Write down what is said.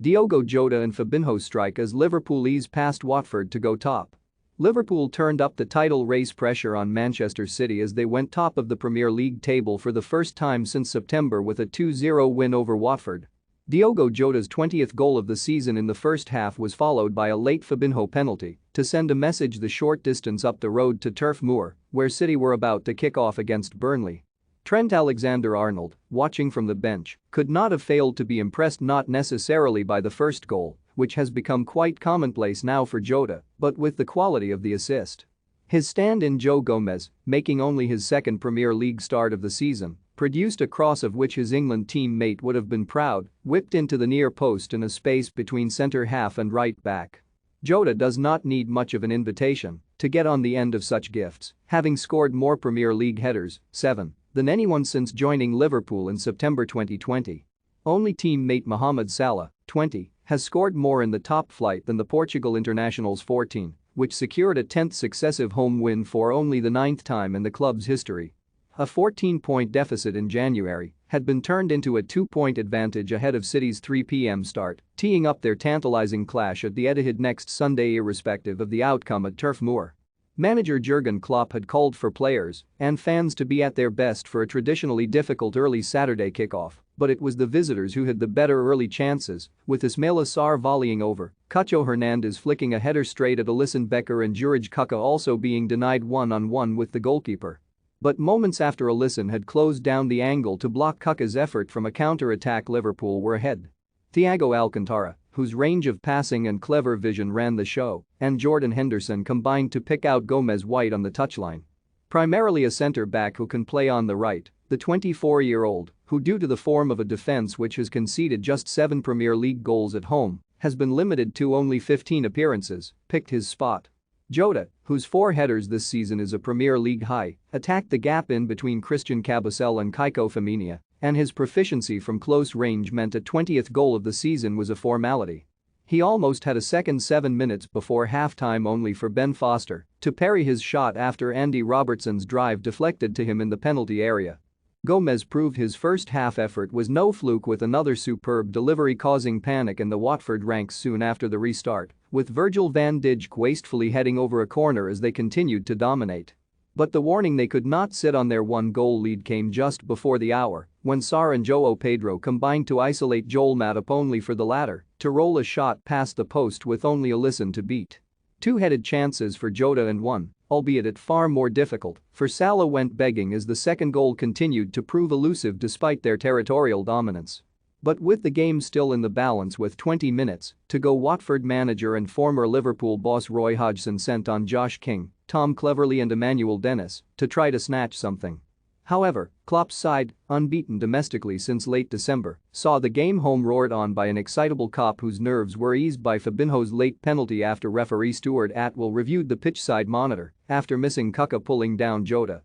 Diogo Jota and Fabinho strike as Liverpool ease past Watford to go top. Liverpool turned up the title race pressure on Manchester City as they went top of the Premier League table for the first time since September with a 2-0 win over Watford. Diogo Jota's 20th goal of the season in the first half was followed by a late Fabinho penalty to send a message the short distance up the road to Turf Moor, where City were about to kick off against Burnley. Trent Alexander-Arnold, watching from the bench, could not have failed to be impressed not necessarily by the first goal, which has become quite commonplace now for Jota, but with the quality of the assist. His stand-in Joe Gomez, making only his second Premier League start of the season, produced a cross of which his England teammate would have been proud, whipped into the near post in a space between centre-half and right-back. Jota does not need much of an invitation to get on the end of such gifts, having scored more Premier League headers, 7, than anyone since joining Liverpool in September 2020. Only teammate Mohamed Salah, 20, has scored more in the top flight than the Portugal international's 14, which secured a 10th successive home win for only the 9th time in the club's history. A 14-point deficit in January had been turned into a 2-point advantage ahead of City's 3 p.m. start, teeing up their tantalizing clash at the Etihad next Sunday irrespective of the outcome at Turf Moor. Manager Jurgen Klopp had called for players and fans to be at their best for a traditionally difficult early Saturday kickoff, but it was the visitors who had the better early chances, with Ismaila Sarr volleying over, Cacho Hernandez flicking a header straight at Alisson Becker and Juraj Kucka also being denied one-on-one with the goalkeeper. But moments after Alisson had closed down the angle to block Kucka's effort from a counter-attack, Liverpool were ahead. Thiago Alcantara, whose range of passing and clever vision ran the show, and Jordan Henderson combined to pick out Gomez White on the touchline. Primarily a centre-back who can play on the right, the 24-year-old, who due to the form of a defence which has conceded just 7 Premier League goals at home, has been limited to only 15 appearances, picked his spot. Jota, whose 4 headers this season is a Premier League high, attacked the gap in between Christian Cabasel and Keiko Femenia, and his proficiency from close range meant a 20th goal of the season was a formality. He almost had a second 7 minutes before halftime only for Ben Foster to parry his shot after Andy Robertson's drive deflected to him in the penalty area. Gomez proved his first half effort was no fluke with another superb delivery causing panic in the Watford ranks soon after the restart, with Virgil van Dijk wastefully heading over a corner as they continued to dominate. But the warning they could not sit on their 1-goal lead came just before the hour, when Sarr and João Pedro combined to isolate Joel Matip only for the latter to roll a shot past the post with only Alisson to beat. 2-headed chances for Jota and 1, albeit it far more difficult, for Salah went begging as the second goal continued to prove elusive despite their territorial dominance. But with the game still in the balance with 20 minutes to go, Watford manager and former Liverpool boss Roy Hodgson sent on Josh King, Tom Cleverley and Emmanuel Dennis to try to snatch something. However, Klopp's side, unbeaten domestically since late December, saw the game home roared on by an excitable Kop whose nerves were eased by Fabinho's late penalty after referee Stuart Atwell reviewed the pitchside monitor after missing Kucka pulling down Jota.